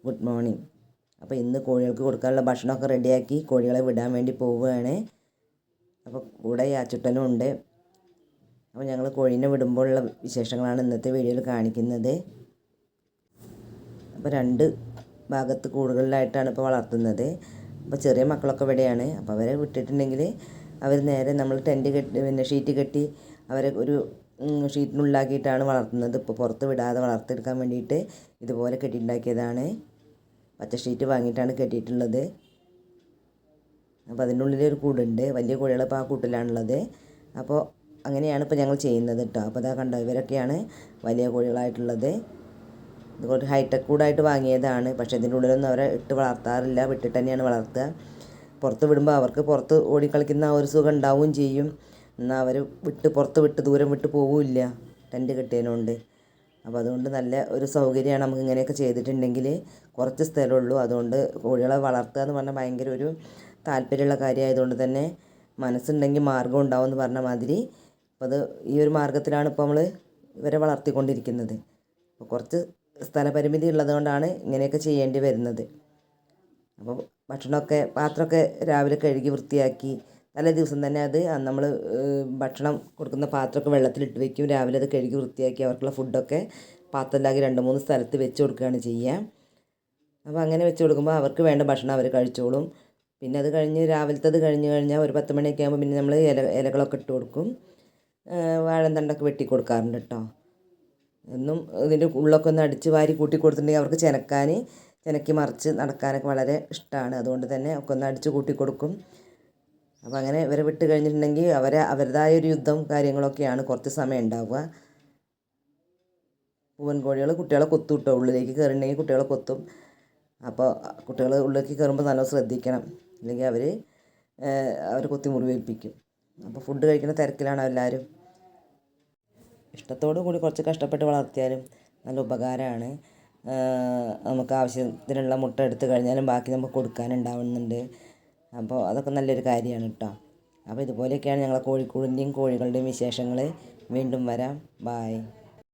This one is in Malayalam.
Good morning. അപ്പോൾ ഇന്ന് കോഴികൾക്ക് കൊടുക്കാനുള്ള ഭക്ഷണമൊക്കെ റെഡിയാക്കി കോഴികളെ വിടാൻ വേണ്ടി പോവുകയാണ്. അപ്പോൾ കൂടെ യാച്ചുട്ടനും ഉണ്ട്. അപ്പോൾ ഞങ്ങൾ കോഴീനെ വിടുമ്പോഴുള്ള വിശേഷങ്ങളാണ് ഇന്നത്തെ വീഡിയോയിൽ കാണിക്കുന്നത്. അപ്പോൾ 2 ഭാഗത്ത് കൂടുകളിലായിട്ടാണ് ഇപ്പോൾ വളർത്തുന്നത്. അപ്പോൾ ചെറിയ മക്കളൊക്കെ ഇവിടെയാണ്. അപ്പോൾ അവരെ വിട്ടിട്ടുണ്ടെങ്കിൽ അവർ നേരെ നമ്മൾ ടെൻറ്റ് കെട്ടി ഷീറ്റ് കെട്ടി അവരെ ഒരു ഷീറ്റിനുള്ളിലാക്കിയിട്ടാണ് വളർത്തുന്നത്. ഇപ്പോൾ പുറത്ത് വിടാതെ വളർത്തെടുക്കാൻ വേണ്ടിയിട്ട് ഇതുപോലെ കെട്ടിയിട്ടുണ്ടാക്കിയതാണ്. പച്ച ഷീറ്റ് വാങ്ങിയിട്ടാണ് കെട്ടിയിട്ടുള്ളത്. അപ്പോൾ അതിൻ്റെ ഉള്ളിൽ ഒരു കൂടുണ്ട്. വലിയ കോഴികൾ ഇപ്പോൾ ആ കൂട്ടിലാണുള്ളത്. അപ്പോൾ അങ്ങനെയാണ് ഇപ്പോൾ ഞങ്ങൾ ചെയ്യുന്നത് കേട്ടോ. അപ്പോൾ അതാ കണ്ടോ, ഇവരൊക്കെയാണ് വലിയ കോഴികളായിട്ടുള്ളത്. ഇത് കുറച്ച് ഹൈടെക് കൂടായിട്ട് വാങ്ങിയതാണ്. പക്ഷേ ഇതിൻ്റെ ഉള്ളിലൊന്നും അവരെ ഇട്ട് വളർത്താറില്ല, വിട്ടിട്ട് തന്നെയാണ് വളർത്തുക. പുറത്ത് വിടുമ്പോൾ അവർക്ക് പുറത്ത് ഓടിക്കളിക്കുന്ന ആ ഒരു സുഖം ഉണ്ടാവുകയും ചെയ്യും. എന്നാൽ അവർ പുറത്ത് വിട്ട് ദൂരം വിട്ട് പോവില്ല ടെൻറ്റ് കെട്ടിയതിനുകൊണ്ട്. അപ്പോൾ അതുകൊണ്ട് നല്ല ഒരു സൗകര്യമാണ് നമുക്ക് ഇങ്ങനെയൊക്കെ ചെയ്തിട്ടുണ്ടെങ്കിൽ. കുറച്ച് സ്ഥലമുള്ളൂ. അതുകൊണ്ട് കോഴികളെ വളർത്തുക എന്ന് പറഞ്ഞാൽ ഭയങ്കര ഒരു താല്പര്യമുള്ള കാര്യമായതുകൊണ്ട് തന്നെ മനസ്സുണ്ടെങ്കിൽ മാർഗ്ഗം ഉണ്ടാവും എന്ന് പറഞ്ഞ മാതിരി അപ്പോൾ അത് ഈ ഒരു മാർഗ്ഗത്തിലാണ് ഇപ്പോൾ നമ്മൾ ഇവരെ വളർത്തിക്കൊണ്ടിരിക്കുന്നത്. അപ്പോൾ കുറച്ച് സ്ഥലപരിമിതി ഉള്ളത് കൊണ്ടാണ് ഇങ്ങനെയൊക്കെ ചെയ്യേണ്ടി വരുന്നത്. അപ്പോൾ പാത്രമൊക്കെ രാവിലെ കഴുകി വൃത്തിയാക്കി തലേ ദിവസം തന്നെ അത് നമ്മൾ ഭക്ഷണം കൊടുക്കുന്ന പാത്രമൊക്കെ വെള്ളത്തിലിട്ട് വയ്ക്കും. രാവിലെ അത് കഴുകി വൃത്തിയാക്കി അവർക്കുള്ള ഫുഡൊക്കെ പാത്രത്തിലാക്കി 2-3 സ്ഥലത്ത് വെച്ച് കൊടുക്കുകയാണ് ചെയ്യുക. അപ്പോൾ അങ്ങനെ വെച്ച് കൊടുക്കുമ്പോൾ അവർക്ക് വേണ്ട ഭക്ഷണം അവർ കഴിച്ചോളും. പിന്നെ അത് കഴിഞ്ഞ് രാവിലത്തേത് കഴിഞ്ഞാൽ ഒരു 10 മണിയൊക്കെ ആകുമ്പോൾ പിന്നെ നമ്മൾ ഇലകളൊക്കെ ഇട്ട് കൊടുക്കും. വാഴന്തണ്ടൊക്കെ വെട്ടി കൊടുക്കാറുണ്ട് കേട്ടോ. എന്നും ഇതിൻ്റെ ഉള്ളൊക്കെ ഒന്ന് അടിച്ച് വാരി കൂട്ടി കൊടുത്തിട്ടുണ്ടെങ്കിൽ അവർക്ക് ചെനക്കി മറിച്ച് നടക്കാനൊക്കെ വളരെ ഇഷ്ടമാണ്. അതുകൊണ്ട് തന്നെ ഒക്കെ ഒന്ന് അടിച്ച് കൂട്ടി കൊടുക്കും. അപ്പോൾ അങ്ങനെ ഇവരെ വിട്ട് കഴിഞ്ഞിട്ടുണ്ടെങ്കിൽ അവരുടേതായ ഒരു യുദ്ധം കാര്യങ്ങളൊക്കെയാണ് കുറച്ച് സമയം ഉണ്ടാവുക. പൂവൻ കോഴികൾ കുട്ടികളെ കൊത്തും കേട്ടോ. ഉള്ളിലേക്ക് കയറിയിട്ടുണ്ടെങ്കിൽ കുട്ടികളെ കൊത്തും. അപ്പോൾ കുട്ടികൾ ഉള്ളിലേക്ക് കയറുമ്പോൾ നല്ല ശ്രദ്ധിക്കണം, അല്ലെങ്കിൽ അവർ കൊത്തി മുറിവേൽപ്പിക്കും. അപ്പോൾ ഫുഡ് കഴിക്കുന്ന തിരക്കിലാണ് എല്ലാവരും. ഇഷ്ടത്തോടു കൂടി കുറച്ച് കഷ്ടപ്പെട്ട് വളർത്തിയാലും നല്ല ഉപകാരമാണ്. നമുക്ക് ആവശ്യത്തിനുള്ള മുട്ട എടുത്തു കഴിഞ്ഞാലും ബാക്കി നമുക്ക് കൊടുക്കാനുണ്ടാവുന്നുണ്ട്. അപ്പോൾ അതൊക്കെ നല്ലൊരു കാര്യമാണ് കേട്ടോ. അപ്പോൾ ഇതുപോലെയൊക്കെയാണ് ഞങ്ങളെ കോഴിക്കൂടിൻ്റെയും കോഴികളുടെയും വിശേഷങ്ങൾ. വീണ്ടും വരാം. ബായ്.